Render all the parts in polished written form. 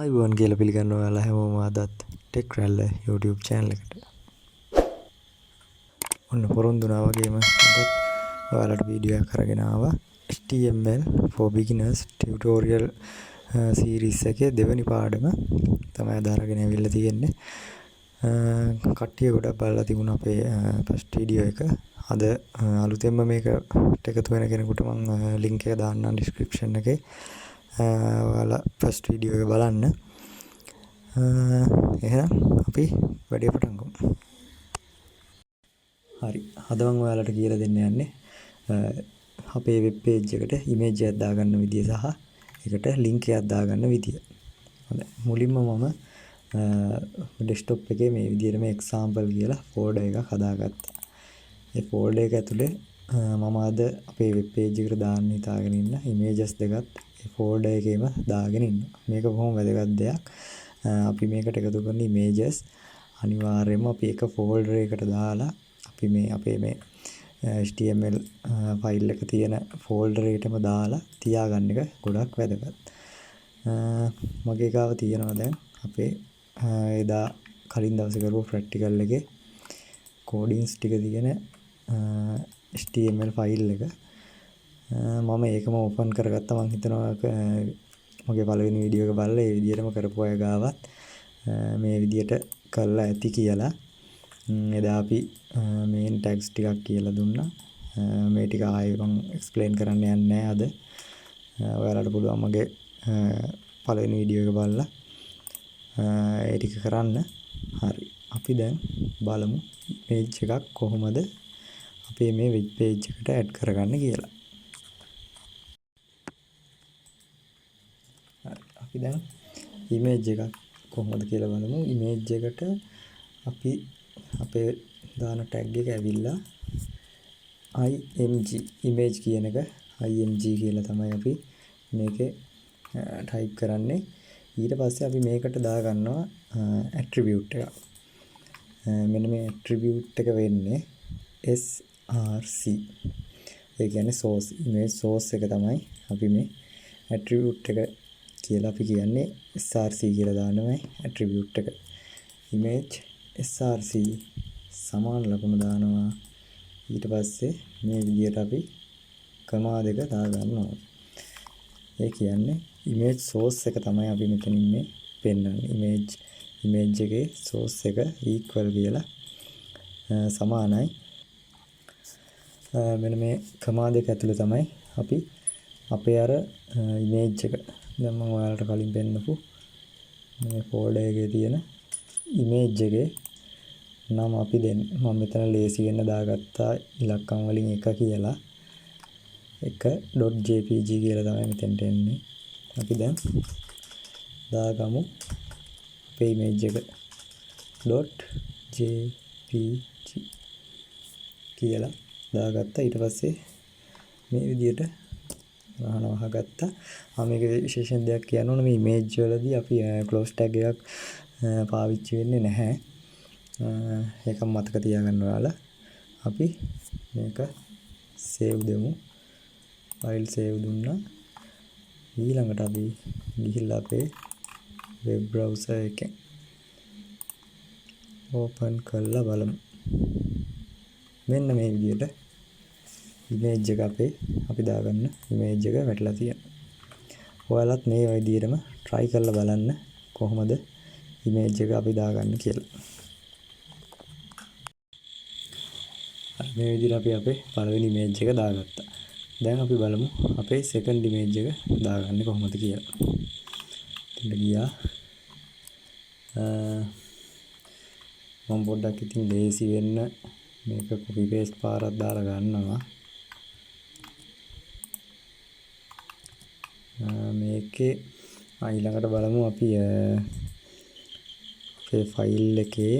අයිබෝන් කියලා පිළිගන්න ඔයාලා හැමෝම අදත් ටෙක් රැල්ල YouTube channel එකට. ඔන්න පොරොන්දු වුණා වගේම අදත් ඔයාලට වීඩියෝ එකක් අරගෙන ආවා. HTML for beginners tutorial series එකේ දෙවෙනි පාඩම තමයි අද අරගෙන ඇවිල්ලා තියෙන්නේ. කට්ටිය ගොඩක් බලලා තිබුණා අපේ first වීඩියෝ එක. අද අලුතෙන්ම මේකට එකතු වෙන කෙනෙකුට මම link එක දාන්නම් description එකේ. ඔයාලා first වීඩියෝ එක බලන්න. එහෙනම් අපි වැඩේ පටන් ගමු. හරි. අද මම ඔයාලට කියලා දෙන්න යන්නේ අපේ වෙබ් පේජ් එකට ඉමේජ් එකක් දාගන්න විදිය සහ ඒකට link එකක් දාගන්න විදිය. හොඳයි. මුලින්ම මම desktop එකේ මේ විදියට මේ example කියලා folder එකක් හදාගත්තා. ඒ folder එක ඇතුලේ මම අද අපේ වෙබ් පේජ් එකට දාන්න හිතාගෙන ඉන්න images දෙකත් ඒ folder එකේම දාගෙන ඉන්නවා. මේක බොහොම වැදගත් දෙයක්. අපි මේකට එකතු කරන images අනිවාර්යයෙන්ම අපි එක folder එකකට දාලා අපි මේ අපේ මේ HTML ෆයිල් එක තියෙන folder එකටම දාලා තියාගන්න එක ගොඩක් වැදගත්. මගේ ගාව තියෙනවා දැන් අපේ එදා කලින් දවසේ කරපු ප්‍රැක්ටිකල් එකේ කෝඩින්ග්ස් ටික තියෙන HTML ෆයිල් එක මම ඒකම ඕපන් කරගත්තා. මම හිතනවා මගේ පළවෙනි වීඩියෝ එක බලලා ඒ විදිහටම කරපු අය ගාවත් මේ විදිහට කරලා ඇති කියලා. එදා අපි මේන් ටැග්ස් ටිකක් කියලා දුන්නා. මේ ටික ආයෙ මම එක්ස්ප්ලেইন කරන්න යන්නේ නැහැ අද. ඔයාලට පුළුවන් මගේ පළවෙනි වීඩියෝ එක බලලා ඒ ටික කරන්න. හරි. අපි දැන් බලමු පේජ් එකක් කොහොමද අපේ මේ වෙබ් පේජ් එකට ඇඩ් කරගන්න කියලා. හරි. අපි දැන් ඉමේජ් එකක් කොහොමද කියලා බලමු. ඉමේජ් එකට අපි අපේ දාන ටැග් එක ඇවිල්ලා img image කියන එක img කියලා තමයි අපි මේකේ ටයිප් කරන්නේ. ඊට පස්සේ අපි මේකට දා ගන්නවා attribute එකක්. මෙන්න මේ attribute එක වෙන්නේ src. ඒ කියන්නේ source image source එක තමයි අපි මේ attribute එක කියලා අපි කියන්නේ src කියලා දානවා attribute එක. image src සමාන ලකුණු දානවා. ඊට පස්සේ මේ විදිහට අපි කමා දෙක දා ගන්නවා. ඒ කියන්නේ image source එක තමයි අපි මෙතනින් මේ පෙන්වන්නේ. image එකේ source එක equal කියලා සමානයි. මෙන්න මේ කමා දෙක ඇතුළේ තමයි අපි අපේ අර image එක දැන් මම ඔයාලට කලින් පෙන්නපු මේ folder එකේ තියෙන image එකේ නම අපි දෙන්නේ. මම මෙතන ලේසි වෙන්න දාගත්තා ඉලක්කම් වලින් එක කියලා. 1.jpg කියලා තමයි මෙතෙන්ට එන්නේ. අපි දැන් දාගමු අපේ image එක .jpg කියලා දාගත්තා. ඊට පස්සේ මේ විදිහට වහගත්තා. මේක විශේෂයෙන් දෙයක් කියන්න ඕන මේ image වලදී අපි close tag එකක් පාවිච්චි වෙන්නේ නැහැ. ඒක මතක තියාගන්න ඔයාලා. අපි මේක save දෙමු. file save දුන්නා. ඊළඟට අපි ගිහිල්ලා අපේ web browser එකෙන් open කරලා බලමු. මෙන්න මේ විදිහට image එක අපි දාගන්න image එක වැටලා තියෙනවා. ඔයාලත් මේ විදිහටම try කරලා බලන්න කොහොමද image එක අපි දාගන්න කියලා. මේ විදිහට අපි අපේ පළවෙනි image එක දාගත්තා. දැන් අපි බලමු අපේ second image එක දාගන්නේ කොහොමද කියලා. එතන ගියා. මම පොඩ්ඩක් ඉතින් ලේසි වෙන්න මේක copy paste පාරක් දාලා ගන්නවා. මේකේ ඊළඟට බලමු අපි අපේ ෆයිල් එකේ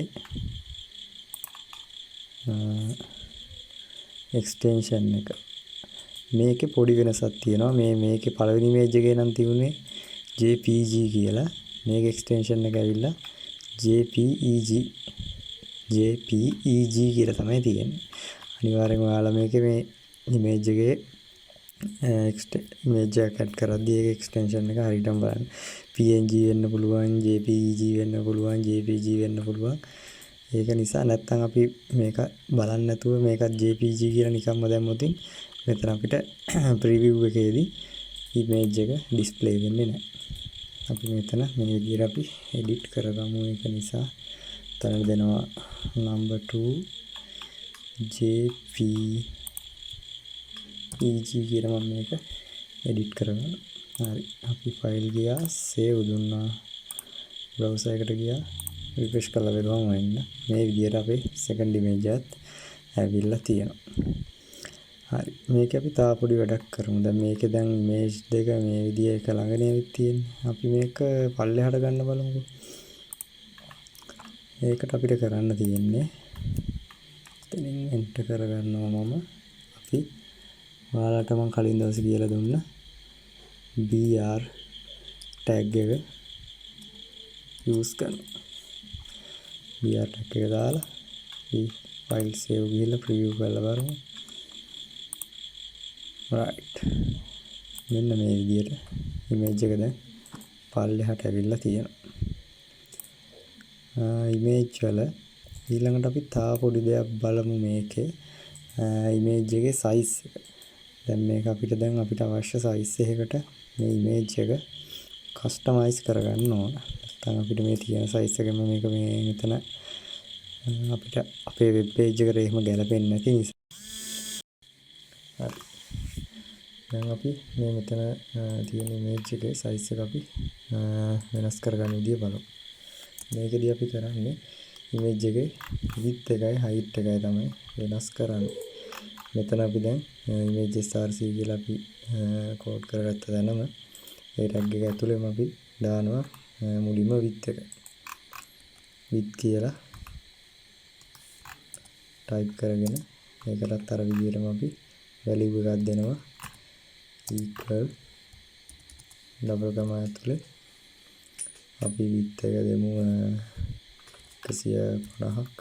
extension එක මේකේ පොඩි වෙනසක් තියෙනවා. මේකේ පළවෙනි image එකේ නම් තියුනේ jpg කියලා. මේක extension එක ඇවිල්ලා jpeg කියලා තමයි තියෙන්නේ. අනිවාර්යෙන්ම ඔයාලා මේකේ මේ image එකේ image එකක් add කරද්දී ඒක extension එක හරියටම බලන්න. PNG වෙන්න පුළුවන්, JPEG වෙන්න පුළුවන්, JPG වෙන්න පුළුවන්. ඒක නිසා නැත්තම් අපි මේක බලන්න නැතුව මේකත් JPG කියලා නිකම්ම දැම්මොත් මෙතන අපිට preview එකේදී image එක display වෙන්නේ නැහැ. අපි මෙතන මේ විදිහට අපි edit කරගමු. ඒක නිසා තන දෙනවා number 2 JPEG කියලා මම මේක edit කරගන්නවා. හරි. අපි file ගියා, save දුන්නා. browser එකට ගියා, refresh කරලා බලුවම වෙන්න. මේ විදිහට අපේ second image එකත් ඇවිල්ලා තියෙනවා. හරි. මේක අපි තා පොඩි වැඩක් කරමු. දැන් මේකේ දැන් image දෙක මේ විදිහ එක ළඟනේ ඇවිත් තියෙන්නේ. අපි මේක පල්ලෙහාට ගන්න බලමුකෝ. ඒකට අපිට කරන්න තියෙන්නේ එතනින් enter කරගන්නවා මම. අපි ඔයාලට මම කලින් දවසේ කියලා දුන්න BR tag එක use කරනවා. BR tag එක දාලා මේ file save ගිහලා preview කරලා බලමු. right. මෙන්න මේ විදිහට image එක දැන් පල්ලෙහාට ඇවිල්ලා තියෙනවා. image වල ඊළඟට අපි තා පොඩි දෙයක් බලමු මේකේ. image එකේ size එක. දැන් මේක අපිට අවශ්‍ය size එකකට මේ image එක customize කරගන්න ඕන. නැත්නම් අපිට මේ තියෙන size එකම මේක මේ මෙතන අපිට අපේ web page එකට එහෙම ගැලපෙන්නේ නැති නිසා. හරි. දැන් අපි මේ මෙතන තියෙන image එකේ size එක අපි වෙනස් කරගන්න විදිය බලමු. මේකදී අපි කරන්නේ image එකේ width එකයි height එකයි තමයි වෙනස් කරන්නේ. මෙතන අපි දැන් image src කියලා අපි කෝඩ් කරගත්ත දැනම ඒ tag එක ඇතුළේම අපි දානවා මුලින්ම width එක. width කියලා type කරගෙන ඒකටත් අර විදිහටම අපි value එකක් දෙනවා equal double comma ඇතුලේ අපි width එක දෙමු 150ක්.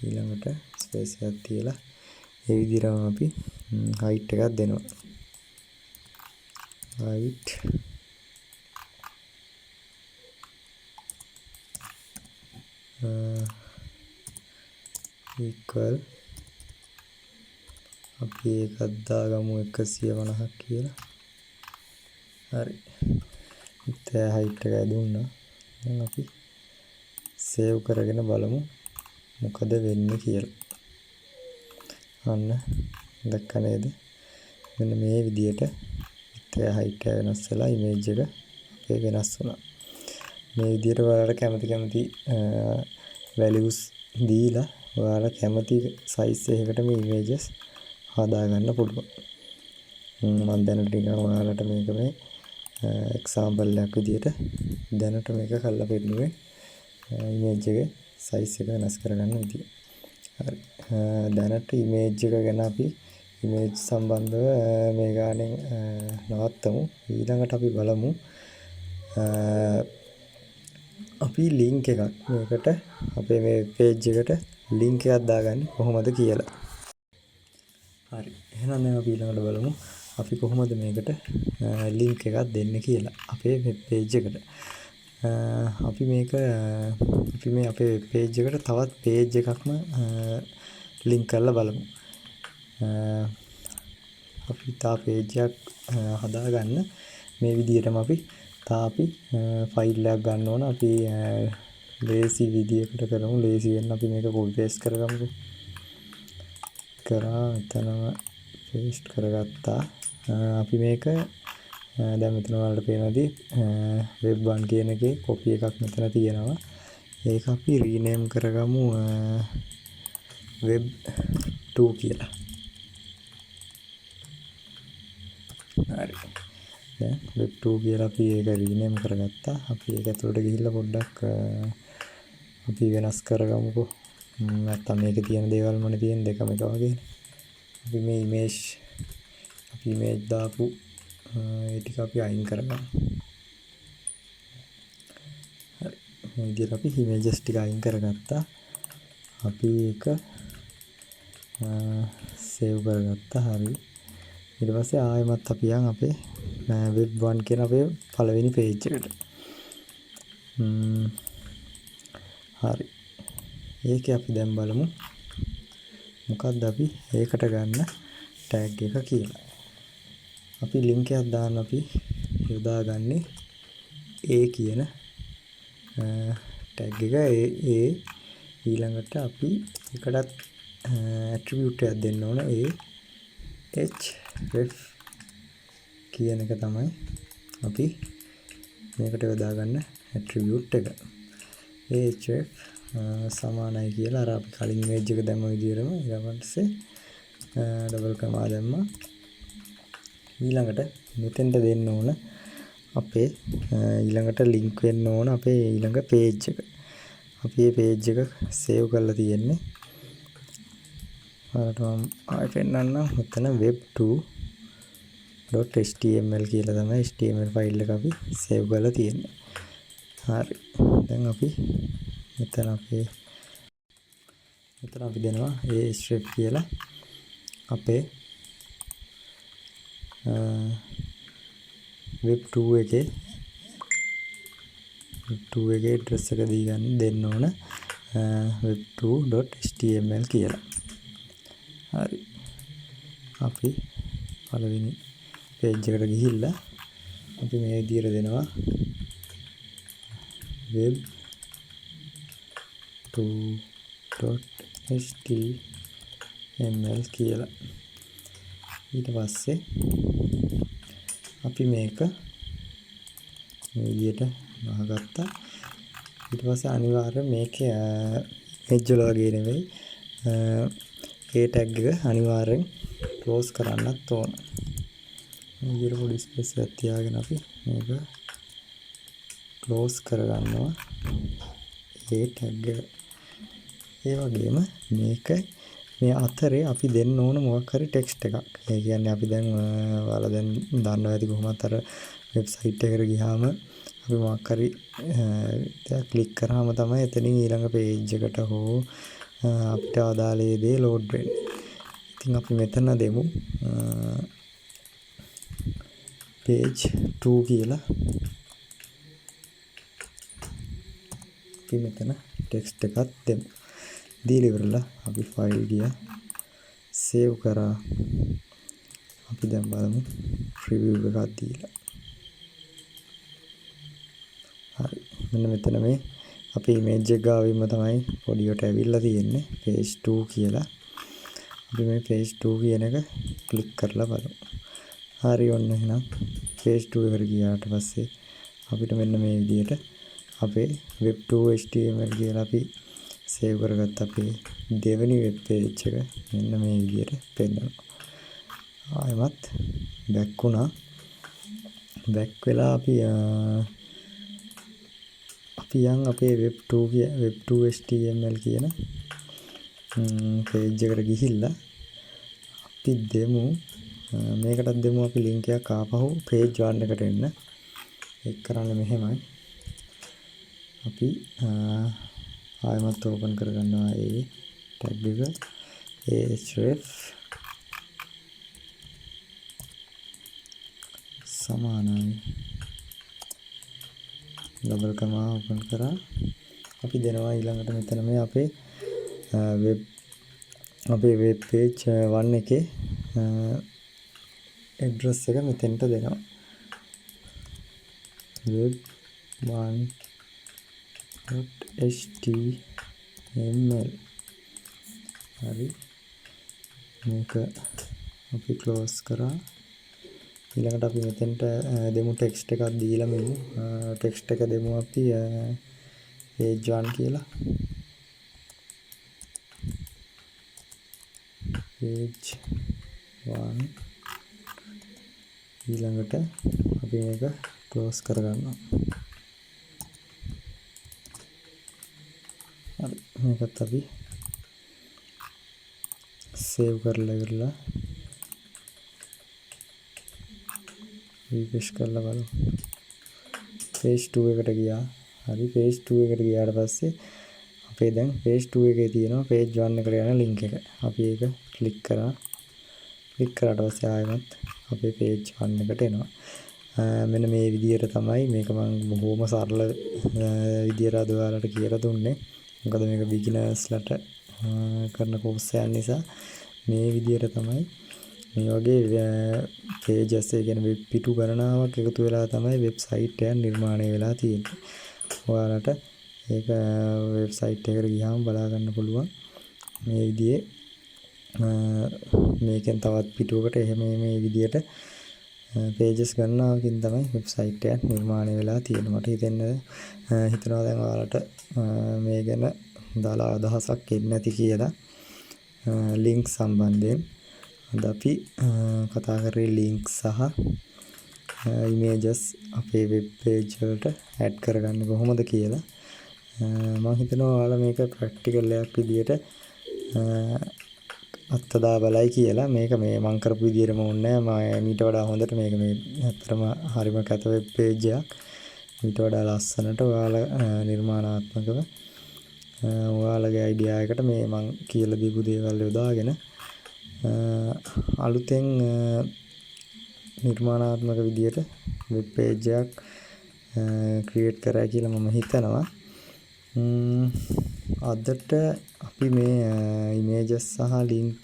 ඊළඟට space එකක් තියලා ඒ විදිහටම අපි height එකක් දෙනවා. height equal අපි එකක් දාගමු 150ක් කියලා. හරි. ඉතින් height එකයි දුන්නා. දැන් අපි save කරගෙන බලමු මොකද වෙන්නේ කියලා. අන්න දැක්ක නේද? මෙන්න මේ විදිහට ඉතින් height එක වෙනස් වෙලා image එක අපේ වෙනස් වුණා. මේ විදිහට ඔයාලට කැමති values දීලා ඔයාලා කැමති size එකකට මේ images හදාගන්න පුළුවන්. මම දැනට නිකන් ඔයාලට මේක මේ example එකක් විදිහට දැනට මේක කරලා පෙන්නුවේ image එකේ size එක වෙනස් කරගන්න විදිය. හරි. දැනට image එක ගැන අපි image සම්බන්ධව මේ ගානෙන් නවත්තමු. ඊළඟට අපි බලමු අපි link එකක් මේකට අපේ මේ page එකට link එකක් දාගන්නේ කොහොමද කියලා. හරි. එහෙනම් දැන් අපි ඊළඟට බලමු අපි කොහොමද මේකට link එකක් දෙන්නේ කියලා අපේ web page එකට. අපි මේ අපේ web page එකට තවත් page එකක්ම link කරලා බලමු. අපි තා page එකක් හදාගන්න මේ විදිහටම අපි file එකක් ගන්න ඕන. අපි lazy විදිහකට කරමු. lazy වෙන්න අපි මේක copy paste කරගමුකෝ. එතනම paste කරගත්තා. අපි මේක දැන් මෙතන ඔයාලට පේනවාදී web 1 කියන එකේ copy එකක් මෙතන තියෙනවා. ඒක අපි rename කරගමු web 2 කියලා. හරි. දැන් web 2 කියලා අපි ඒක rename කරගත්තා. අපි ඒක ඇතුළට ගිහිල්ලා පොඩ්ඩක් අපි වෙනස් කරගමුකෝ. නැත්තම් මේකේ තියෙන දේවල් මොනේ තියෙන දෙකම එක වගේනේ. අපි මේ image දාපු ඒ ටික අපි අයින් කරගමු. හරි. මේ විදිහට අපි images ටික අයින් කරගත්තා. අපි ඒක save කරගත්තා. හරි. ඊට පස්සේ ආයෙමත් අපි යන් අපේ web 1 කියන අපේ පළවෙනි page එකට. හරි. ඒකේ අපි දැන් බලමු මොකක්ද අපි ඒකට ගන්න tag එක කියලා. අපි link එකක් දාන්න අපි යොදාගන්නේ a කියන tag එක ඊළඟට අපි එකටත් attribute එකක් දෙන්න ඕන href කියන එක තමයි අපි මේකට යොදාගන්න attribute එක. href සමානයි කියලා අර අපි කලින් image එක දැම්ම විදිහටම ඊට පස්සේ double comma දැම්මා. ඊළඟට මෙතෙන්ට දෙන්න ඕන අපේ ඊළඟට link වෙන්න ඕන අපේ ඊළඟ page එක. අපි මේ page එක save කරලා තියෙන්නේ. ඔයාලට මම ආයෙ පෙන්නන්නම්. මෙතන web2.html කියලා තමයි html file එක අපි save කරලා තියෙන්නේ. හරි. දැන් අපි මෙතන අපි දෙනවා href කියලා අපේ web2 එකේ address එක දෙන්න ඕන web2.html කියලා. හරි. අපි පළවෙනි page එකට ගිහිල්ලා අපි මේ විදිහට දෙනවා web2.html කියලා. ඊට පස්සේ අපි මේක මේ විදිහට ගහගත්තා. ඊට පස්සේ අනිවාර්යයෙන් මේකේ edge වල වගේ නෙවෙයි ඒ tag එක අනිවාර්යෙන් close කරන්නත් ඕන. මේ විදිහට පොඩි space එකක් තියාගෙන අපි මේක close කරගන්නවා ඒ tag එක. ඒ වගේම මේක මේ අතරේ අපි දෙන්න ඕන මොකක් හරි ටෙක්ස්ට් එකක්. ඒ කියන්නේ අපි දැන් ඔයාලා දැන් දන්නවා ඇති කොහොමත් අර වෙබ්සයිට් එකට ගියාම අපි මොකක් හරි දෙයක් ක්ලික් කරාම තමයි එතනින් ඊළඟ page එකට හෝ අපිට අදාළ දේ load වෙන්නේ. ඉතින් අපි මෙතන දෙමු page 2 කියලා. අපි මෙතන ටෙක්ස්ට් එකක් දෙමු. දීලා ඉවරලා අපි ෆයිල් ගියා සේව් කරා. අපි දැන් බලමු රිවිව් එකක් දීලා. හරි. මෙන්න මෙතන මේ අපේ image එක ගාවින්ම තමයි පොඩියට ඇවිල්ලා තියෙන්නේ page 2 කියලා. අපි මේ page 2 කියන එක ක්ලික් කරලා බලමු. හරි ඔන්න එහෙනම් page 2 එකට ගියාට පස්සේ අපිට මෙන්න මේ විදිහට අපේ web2.html කියලා අපි save කරගත්ත අපේ දෙවෙනි web page එක මෙන්න මේ විදිහට පෙන්නනවා. ආයෙමත් back වුණා. back වෙලා අපි යන් අපේ web2.html කියන page එකට ගිහිල්ලා අපි දෙමු මේකටත් දෙමු අපි link එකක් ආපහු page 1 එකට එන්න. ඒක කරන්නේ මෙහෙමයි. අපි ආයෙමත් open කරගන්නවා ඒ tag එක href සමානයි double comma open කරා. අපි දෙනවා ඊළඟට මෙතන මේ අපේ web page 1 එකේ address එක මෙතෙන්ට දෙනවා web1.html. හරි. මේක අපි close කරා. ඊළඟට අපි මෙතෙන්ට දෙමු ටෙක්ස්ට් එකක් දීලා මෙමු ටෙක්ස්ට් එක දෙමු අපි page 1 කියලා. page 1 ඊළඟට අපි මේක close කරගන්නවා. හරි. මේකත් අපි save කරලා ඉවරලා refresh කරලා බලමු. page 2 එකට ගියා. හරි page 2 එකට ගියාට පස්සේ අපේ දැන් page 2 එකේ තියෙනවා page 1 එකට යන link එක. අපි ඒක click කරා. ක්ලික් කරාට පස්සේ ආයෙමත් අපේ page 1 එකට එනවා. මෙන්න මේ විදිහට තමයි මේක මම බොහොම සරල විදිහට අද ඔයාලට කියලා දුන්නේ. මොකද මේක beginnersලට කරන course එකක් නිසා මේ විදිහට තමයි මේ වගේ pages ඒ කියන්නේ වෙබ් පිටු ගණනාවක් එකතු වෙලා තමයි වෙබ්සයිට් එකක් නිර්මාණය වෙලා තියෙන්නේ. ඔයාලට ඒක වෙබ්සයිට් එකට ගියාම බලා ගන්න පුළුවන්. මේ විදිහේ මේකෙන් තවත් පිටුවකට එහෙම මේ විදිහට pages ගණනාවකින් තමයි වෙබ්සයිට් එකක් නිර්මාණය වෙලා තියෙන්නේ. මට හිතනවා දැන් ඔයාලට මේ ගැන දාලා අදහසක් එන්නේ නැති කියලා. link සම්බන්ධයෙන් අද අපි කතා කරේ link සහ images අපේ web page වලට add කරගන්නේ කොහොමද කියලා. මම හිතනවා ඔයාලා මේක practical එකක් විදියට අත්දැක බලයි කියලා. මේක මේ මම කරපු විදියටම ඕනේ නැහැ. මම ඊට වඩා හොඳට මේක මේ ඇත්තටම හරිම කැත web page එකක්. ඊට වඩා ලස්සනට ඔයාලා නිර්මාණාත්මකව ඔයාලගේ අයිඩියා එකට මේ මම කියලා දීපු දේවල් යොදාගෙන අලුතෙන් නිර්මාණාත්මක විදියට වෙබ් පේජ් එකක් ක්‍රියේට් කරා කියලා මම හිතනවා. අදට අපි මේ images සහ link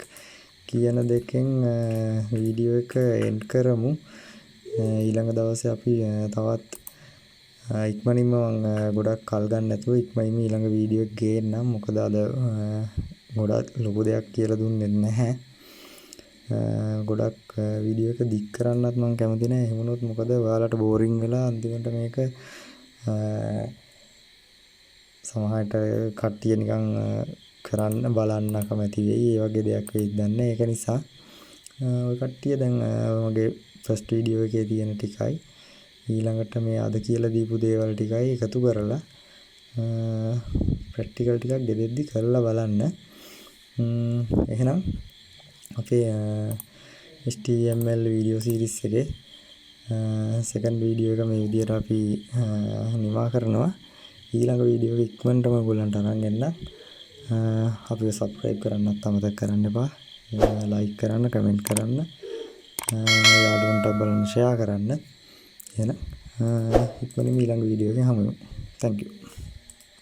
කියන දෙකෙන් වීඩියෝ එක එන්ඩ් කරමු. ඊළඟ දවසේ අපි තවත් ඉක්මනින්ම මම ගොඩක් කල් ගන්න නැතුව ඉක්මනින්ම ඊළඟ වීඩියෝ එක ගේන්නම්. මොකද අද ගොඩක් ලොකු දෙයක් කියලා දුන්නේ නැහැ. ගොඩක් වීඩියෝ එක දික් කරන්නත් මම කැමති නැහැ. එහෙම වුණොත් මොකද ඔයාලට බෝරින් වෙලා අන්තිමට මේක සමහරට කට්ටිය නිකන් කරන්න බලන්න කැමති වෙයි. ඒ වගේ දෙයක් වෙයිද දන්නේ. ඒක නිසා ඔය කට්ටිය දැන් මගේ ෆස්ට් වීඩියෝ එකේ තියෙන ටිකයි ඊළඟට මේ අද කියලා දීපු දේවල් ටිකයි එකතු කරලා ප්‍රැක්ටිකල් ටිකක් ගෙදෙද්දි කරලා බලන්න. එහෙනම් අපේ HTML වීඩියෝ සීරීස් එකේ සෙකන්ඩ් වීඩියෝ එක මේ විදිහට අපි නිමා කරනවා. ඊළඟ වීඩියෝ එක ඉක්මනටම ඔයගොල්ලන්ට අරන් එන්න. අපිව subscribe කරන්නත් අමතක කරන්න එපා. like කරන්න, comment කරන්න, යාළුවන්ට බලන්න share කරන්න. එහෙනම් ඉක්මනින්ම ඊළඟ වීඩියෝ එකේ හමු වෙමු. Thank you.